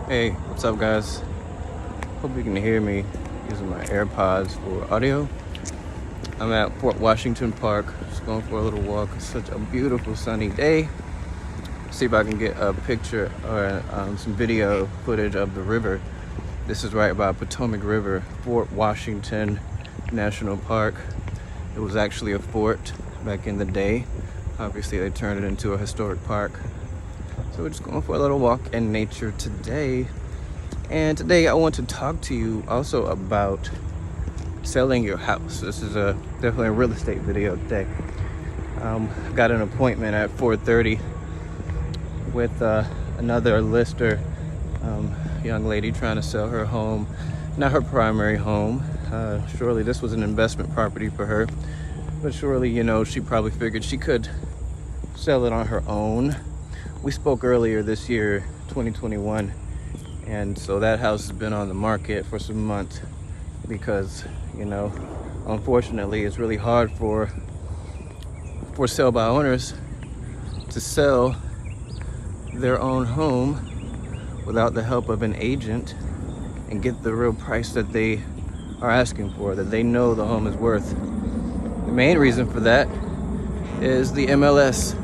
Hey, what's up, guys? Hope you can hear me using my AirPods for audio. I'm at Fort Washington Park, just going for a little walk. It's such a beautiful sunny day. See if I can get a picture or some video footage of the river. This is right by Potomac River, Fort Washington National Park. It was actually a fort back in the day. Obviously, they turned it into a historic park. So we're just going for a little walk in nature today. And today I want to talk to you also about selling your house. This is definitely a real estate video today. Got an appointment at 4:30 with another lister, young lady trying to sell her home, not her primary home. Surely this was an investment property for her, but surely, she probably figured she could sell it on her own. We spoke earlier this year, 2021, and so that house has been on the market for some months because, unfortunately, it's really hard for sale by owners to sell their own home without the help of an agent and get the real price that they are asking for, that they know the home is worth. The main reason for that is the MLS.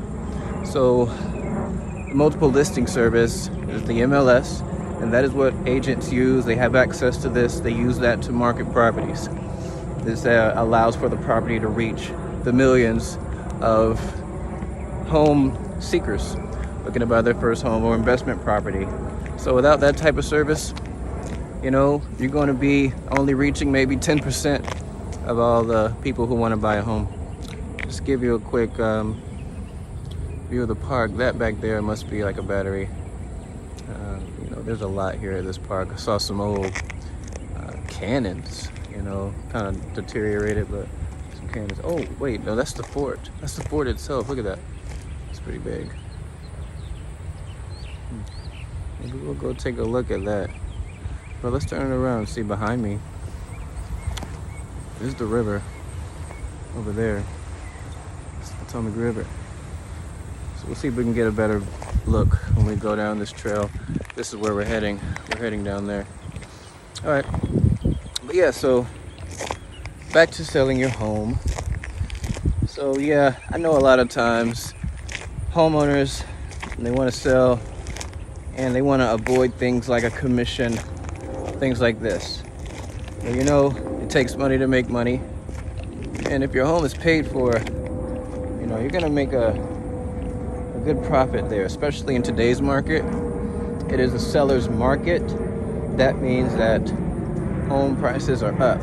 So the multiple listing service is the MLS, and that is what agents use. They have access to this. They use that to market properties. This allows for the property to reach the millions of home seekers looking to buy their first home or investment property. So without that type of service, you're going to be only reaching maybe 10% of all the people who want to buy a home. Just give you a quick view of the park. That back there must be like a battery. There's a lot here at this park. I saw some old cannons, kind of deteriorated, but some cannons. Oh, wait, no, that's the fort. That's the fort itself. Look at that. It's pretty big. Maybe we'll go take a look at that. But let's turn it around and see behind me. There's the river over there. It's the Potomac River. So we'll see if we can get a better look when we go down this trail. This is where we're heading. We're heading down there. All right. But yeah, so back to selling your home. So yeah, I know a lot of times homeowners, they want to sell and they want to avoid things like a commission, things like this. Well, it takes money to make money. And if your home is paid for, you're going to make a good profit there, especially in today's market. It is a seller's market. That means that home prices are up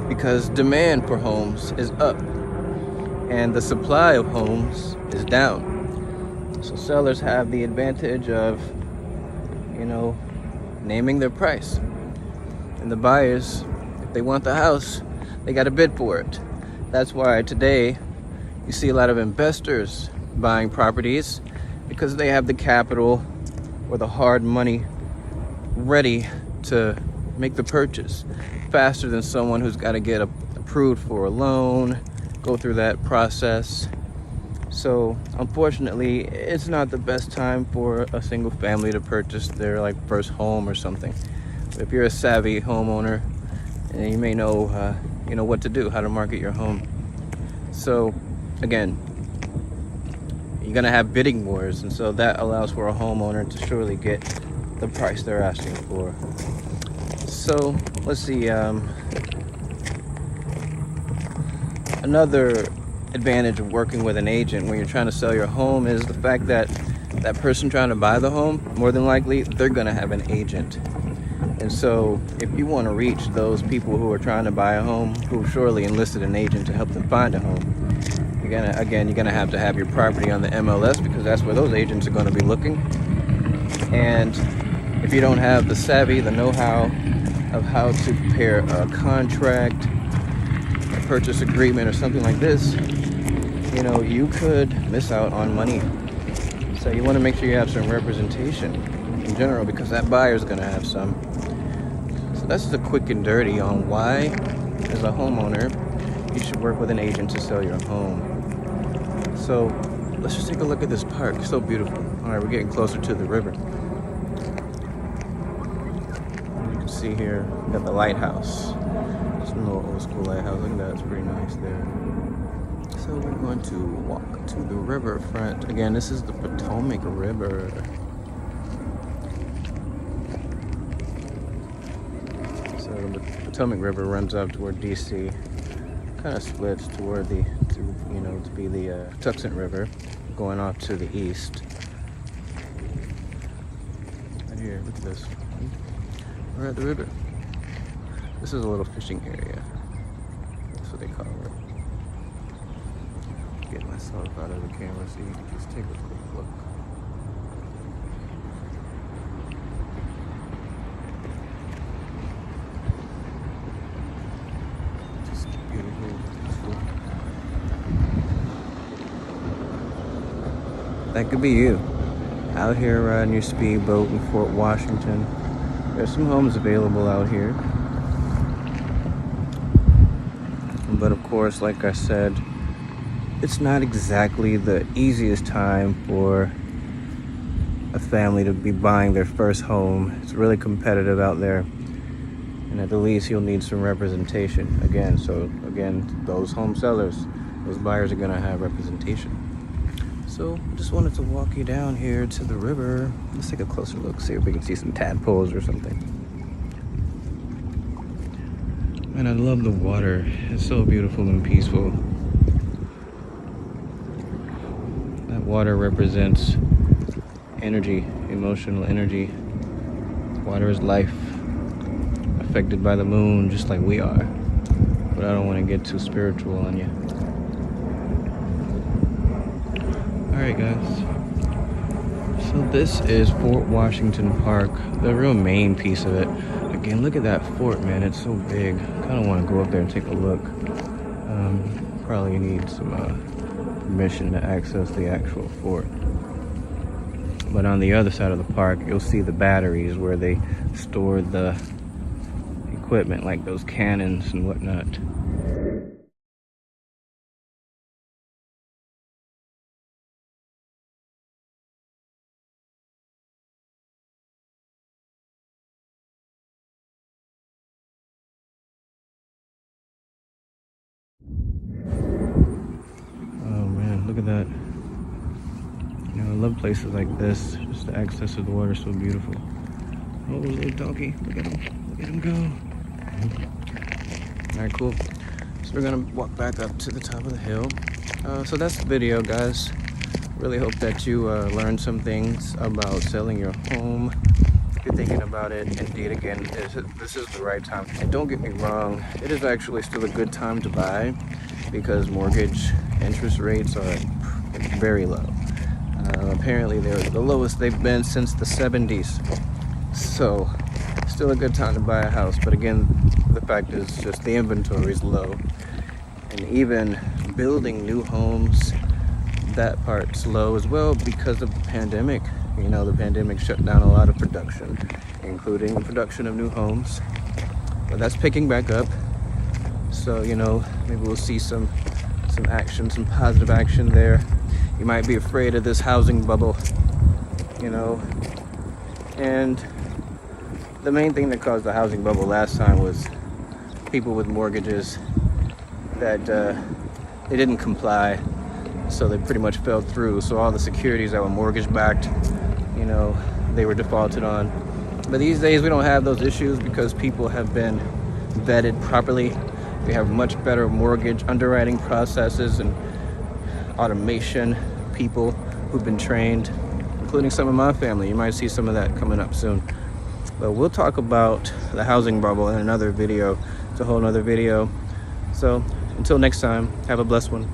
because demand for homes is up and the supply of homes is down. So sellers have the advantage of, naming their price. And the buyers, if they want the house, they got to bid for it. That's why today you see a lot of investors buying properties because they have the capital or the hard money ready to make the purchase faster than someone who's got to get approved for a loan, go through that process. So unfortunately, it's not the best time for a single family to purchase their first home or something. But if you're a savvy homeowner, and you may know what to do, how to market your home. So again, you're gonna have bidding wars, and so that allows for a homeowner to surely get the price they're asking for. So let's see. Another advantage of working with an agent when you're trying to sell your home is the fact that that person trying to buy the home, more than likely, they're gonna have an agent. And so if you want to reach those people who are trying to buy a home, who surely enlisted an agent to help them find a home, you're gonna have to have your property on the MLS because that's where those agents are going to be looking. And if you don't have the savvy, the know-how of how to prepare a contract, a purchase agreement, or something like this, you could miss out on money. So you want to make sure you have some representation in general because that buyer is going to have some. So that's just a quick and dirty on why, as a homeowner, you should work with an agent to sell your home. So let's just take a look at this park. It's so beautiful. All right, we're getting closer to the river. can see here, we got the lighthouse. Some little old school lighthouse. Look at that, it's pretty nice there. So we're going to walk to the riverfront. Again, this is the Potomac River. So the Potomac River runs up toward DC, kind of splits toward to be the Tucson River, going off to the east. Right here, look at this. We're at the river. This is a little fishing area. That's what they call it. Get myself out of the camera so you can just take a quick look. Just beautiful, peaceful. That could be you. Out here riding your speedboat in Fort Washington. There's some homes available out here. But of course, like I said, it's not exactly the easiest time for a family to be buying their first home. It's really competitive out there. And at the least, you'll need some representation. Again, those home sellers, those buyers are gonna have representation. So just wanted to walk you down here to the river. Let's take a closer look, see if we can see some tadpoles or something. And I love the water. It's so beautiful and peaceful. That water represents energy, emotional energy. Water is life, affected by the moon just like we are. But I don't want to get too spiritual on you. Alright guys, so this is Fort Washington Park, the real main piece of it. Again, look at that fort, man, it's so big. Kind of want to go up there and take a look. Probably need some permission to access the actual fort. But on the other side of the park, you'll see the batteries where they stored the equipment, like those cannons and whatnot. Look at that. You know, I love places like this. Just the access to the water is so beautiful. Oh, little doggy. Look at him. Look at him go. Alright, cool. So we're gonna walk back up to the top of the hill. So that's the video, guys. Really hope that you learned some things about selling your home. If you're thinking about it, indeed, again, this is the right time. And don't get me wrong, it is actually still a good time to buy because mortgage interest rates are very low. Apparently they're the lowest they've been since the 70s. So still a good time to buy a house. But again, the fact is just the inventory is low. And even building new homes, that part's low as well because of the pandemic. You know, the pandemic shut down a lot of production, including the production of new homes. But that's picking back up. So, you know, maybe we'll see some action, some positive action there. You might be afraid of this housing bubble, you know. And the main thing that caused the housing bubble last time was people with mortgages that they didn't comply, so they pretty much fell through. So all the securities that were mortgage backed, you know, they were defaulted on. But these days we don't have those issues because people have been vetted properly. We have much better mortgage underwriting processes and automation people who've been trained, including some of my family. You might see some of that coming up soon. But we'll talk about the housing bubble in another video. It's a whole nother video. So until next time, have a blessed one.